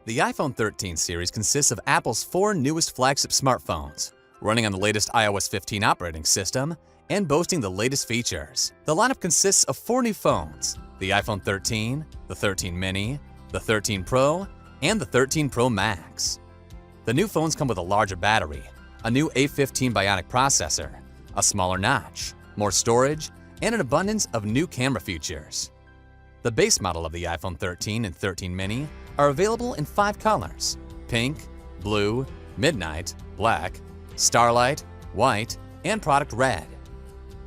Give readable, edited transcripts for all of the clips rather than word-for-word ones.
The iPhone 13 series consists of Apple's 4 newest flagship smartphones, running on the latest iOS 15 operating system and boasting the latest features. The lineup consists of 4 new phones: the iPhone 13, the 13 mini, the 13 Pro, and the 13 Pro Max. The new phones come with a larger battery, a new A15 Bionic processor, a smaller notch, more storage, and an abundance of new camera features. The base model of the iPhone 13 and 13 mini are available in 5 colors: pink, blue, midnight, black, starlight, white, and product red.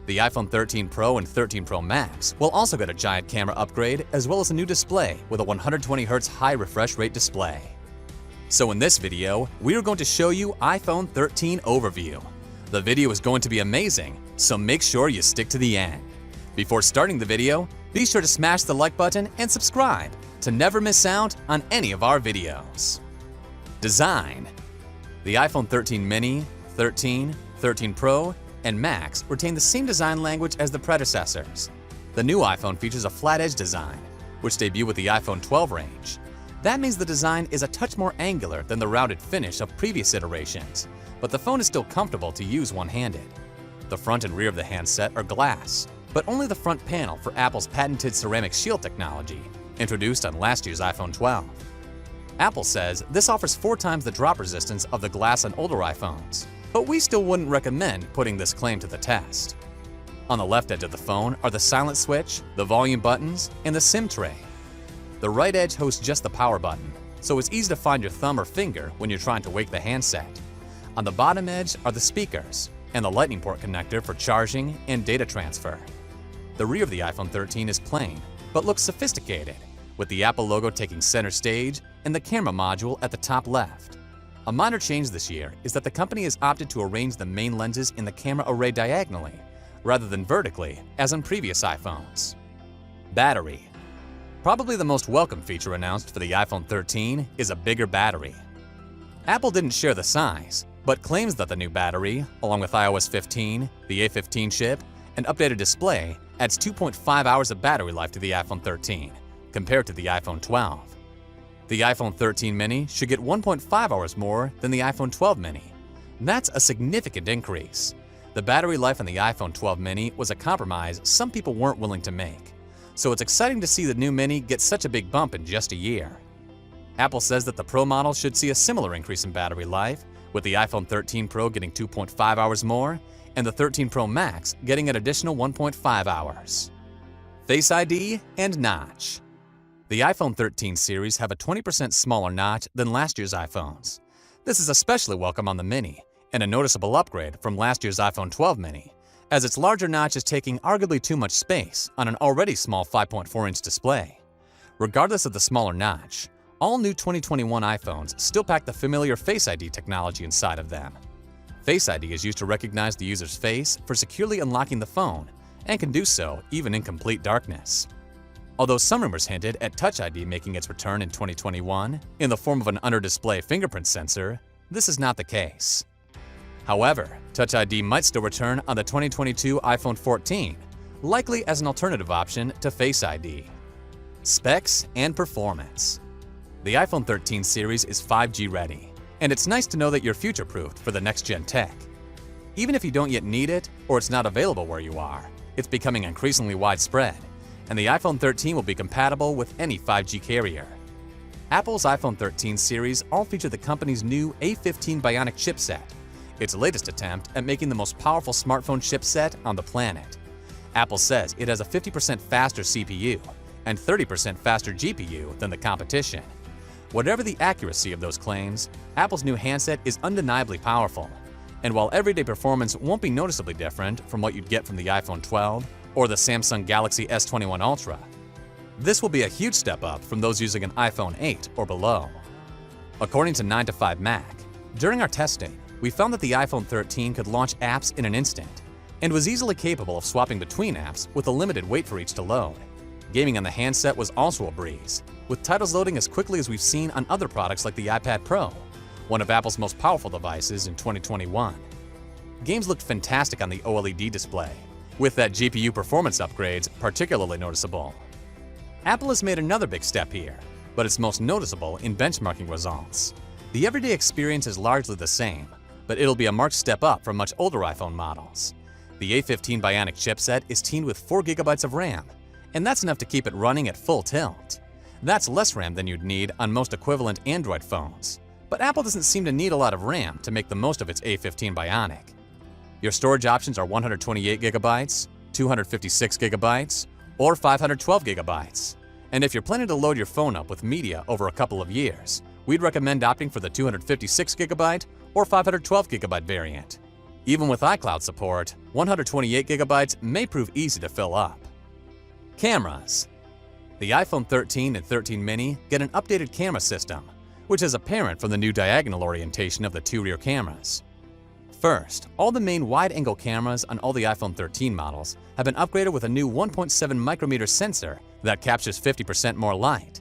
The iPhone 13 Pro and 13 Pro Max will also get a giant camera upgrade as well as a new display with a 120Hz high refresh rate display. So in this video, we are going to show you iPhone 13 overview. The video is going to be amazing, so make sure you stick to the end. Before starting the video, be sure to smash the like button and subscribe to never miss out on any of our videos. Design. The iPhone 13 mini, 13, 13 Pro, and Max retain the same design language as the predecessors. The new iPhone features a flat-edge design, which debuted with the iPhone 12 range. That means the design is a touch more angular than the rounded finish of previous iterations, but the phone is still comfortable to use one-handed. The front and rear of the handset are glass, but only the front panel for Apple's patented ceramic shield technology, introduced on last year's iPhone 12. Apple says this offers 4 times the drop resistance of the glass on older iPhones, but we still wouldn't recommend putting this claim to the test. On the left edge of the phone are the silent switch, the volume buttons, and the SIM tray. The right edge hosts just the power button, so it's easy to find your thumb or finger when you're trying to wake the handset. On the bottom edge are the speakers and the lightning port connector for charging and data transfer. The rear of the iPhone 13 is plain, but looks sophisticated, with the Apple logo taking center stage and the camera module at the top left. A minor change this year is that the company has opted to arrange the main lenses in the camera array diagonally, rather than vertically, as on previous iPhones. Battery. Probably the most welcome feature announced for the iPhone 13 is a bigger battery. Apple didn't share the size, but claims that the new battery, along with iOS 15, the A15 chip, and updated display, adds 2.5 hours of battery life to the iPhone 13, compared to the iPhone 12. The iPhone 13 mini should get 1.5 hours more than the iPhone 12 mini. That's a significant increase. The battery life on the iPhone 12 mini was a compromise some people weren't willing to make, so it's exciting to see the new mini get such a big bump in just a year. Apple says that the Pro model should see a similar increase in battery life, with the iPhone 13 Pro getting 2.5 hours more and the 13 Pro Max getting an additional 1.5 hours. Face ID and notch. The iPhone 13 series have a 20% smaller notch than last year's iPhones. This is especially welcome on the mini, and a noticeable upgrade from last year's iPhone 12 mini, as its larger notch is taking arguably too much space on an already small 5.4-inch display. Regardless of the smaller notch, all new 2021 iPhones still pack the familiar Face ID technology inside of them. Face ID is used to recognize the user's face for securely unlocking the phone, and can do so even in complete darkness. Although some rumors hinted at Touch ID making its return in 2021 in the form of an under-display fingerprint sensor, this is not the case. However, Touch ID might still return on the 2022 iPhone 14, likely as an alternative option to Face ID. Specs and performance. The iPhone 13 series is 5G ready, and it's nice to know that you're future-proofed for the next-gen tech. Even if you don't yet need it or it's not available where you are, it's becoming increasingly widespread, and the iPhone 13 will be compatible with any 5G carrier. Apple's iPhone 13 series all feature the company's new A15 Bionic chipset, its latest attempt at making the most powerful smartphone chipset on the planet. Apple says it has a 50% faster CPU and 30% faster GPU than the competition. Whatever the accuracy of those claims, Apple's new handset is undeniably powerful. And while everyday performance won't be noticeably different from what you'd get from the iPhone 12 or the Samsung Galaxy S21 Ultra, this will be a huge step up from those using an iPhone 8 or below. According to 9to5Mac, during our testing, we found that the iPhone 13 could launch apps in an instant and was easily capable of swapping between apps with a limited wait for each to load. Gaming on the handset was also a breeze, with titles loading as quickly as we've seen on other products like the iPad Pro, one of Apple's most powerful devices in 2021. Games looked fantastic on the OLED display, with that GPU performance upgrades particularly noticeable. Apple has made another big step here. but it's most noticeable in benchmarking results. The everyday experience is largely the same, but it'll be a marked step up from much older iPhone models. The A15 Bionic chipset is teamed with 4 GB of RAM, and that's enough to keep it running at full tilt. That's less RAM than you'd need on most equivalent Android phones, but Apple doesn't seem to need a lot of RAM to make the most of its A15 Bionic. Your storage options are 128 GB, 256 GB, or 512 GB. And if you're planning to load your phone up with media over a couple of years, we'd recommend opting for the 256 GB or 512 GB variant. Even with iCloud support, 128 GB may prove easy to fill up. Cameras. The iPhone 13 and 13 mini get an updated camera system, which is apparent from the new diagonal orientation of the two rear cameras. First, all the main wide-angle cameras on all the iPhone 13 models have been upgraded with a new 1.7 micrometer sensor that captures 50% more light.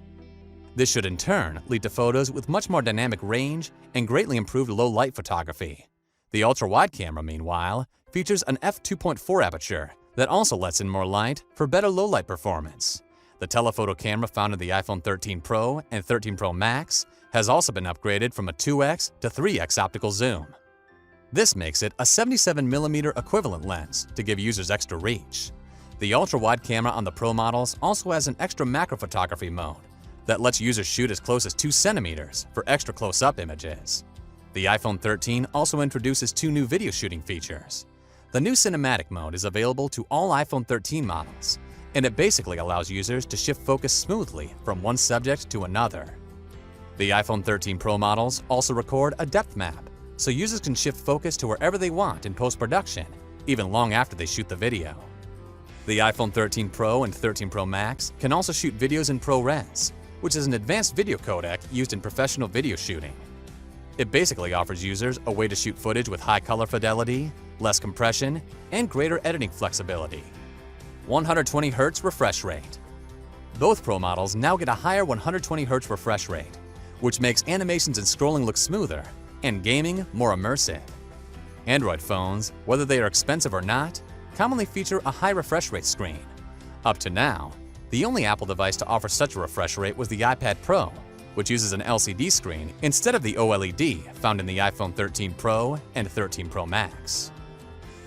This should in turn lead to photos with much more dynamic range and greatly improved low-light photography. The ultra-wide camera, meanwhile, features an f2.4 aperture that also lets in more light for better low-light performance. The telephoto camera found in the iPhone 13 Pro and 13 Pro Max has also been upgraded from a 2x to 3x optical zoom. This makes it a 77mm equivalent lens to give users extra reach. The ultra-wide camera on the Pro models also has an extra macro photography mode that lets users shoot as close as 2 centimeters for extra close-up images. The iPhone 13 also introduces 2 new video shooting features. The new cinematic mode is available to all iPhone 13 models, and it basically allows users to shift focus smoothly from one subject to another. The iPhone 13 Pro models also record a depth map, so users can shift focus to wherever they want in post-production, even long after they shoot the video. The iPhone 13 Pro and 13 Pro Max can also shoot videos in ProRes, which is an advanced video codec used in professional video shooting. It basically offers users a way to shoot footage with high color fidelity, less compression, and greater editing flexibility. 120Hz refresh rate. Both Pro models now get a higher 120Hz refresh rate, which makes animations and scrolling look smoother and gaming more immersive. Android phones, whether they are expensive or not, commonly feature a high refresh rate screen. Up to now, the only Apple device to offer such a refresh rate was the iPad Pro, which uses an LCD screen instead of the OLED found in the iPhone 13 Pro and 13 Pro Max.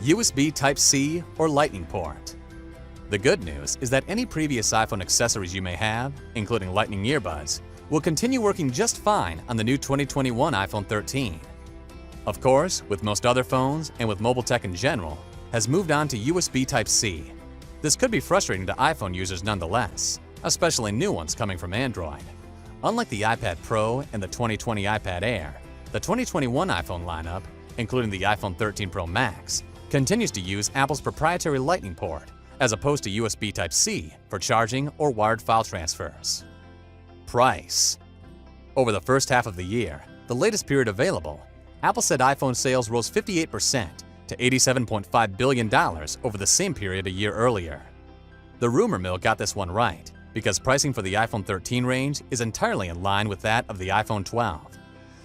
USB Type-C or Lightning port. The good news is that any previous iPhone accessories you may have, including Lightning earbuds, will continue working just fine on the new 2021 iPhone 13. Of course, with most other phones and with mobile tech in general, has moved on to USB Type-C. This could be frustrating to iPhone users nonetheless, especially new ones coming from Android. Unlike the iPad Pro and the 2020 iPad Air, the 2021 iPhone lineup, including the iPhone 13 Pro Max, continues to use Apple's proprietary Lightning port, as opposed to USB Type-C for charging or wired file transfers. Price. Over the first half of the year, the latest period available, Apple said iPhone sales rose 58% to $87.5 billion over the same period a year earlier. The rumor mill got this one right, because pricing for the iPhone 13 range is entirely in line with that of the iPhone 12.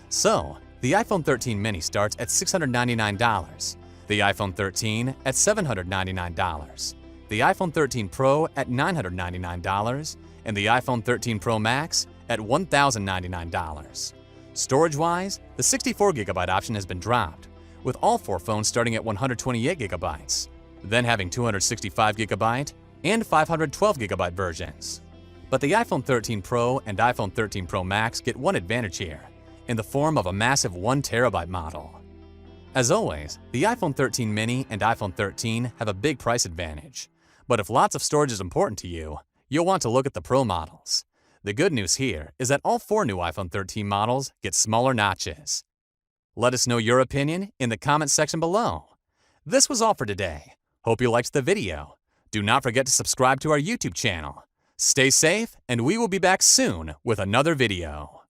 So, the iPhone 13 mini starts at $699, the iPhone 13 at $799, the iPhone 13 Pro at $999, and the iPhone 13 Pro Max at $1,099. Storage-wise, the 64GB option has been dropped, with all 4 phones starting at 128GB, then having 265GB and 512GB versions. But the iPhone 13 Pro and iPhone 13 Pro Max get one advantage here, in the form of a massive 1TB model. As always, the iPhone 13 mini and iPhone 13 have a big price advantage, but if lots of storage is important to you, you'll want to look at the Pro models. The good news here is that all 4 new iPhone 13 models get smaller notches. Let us know your opinion in the comments section below. This was all for today. Hope you liked the video. Do not forget to subscribe to our YouTube channel. Stay safe, and we will be back soon with another video.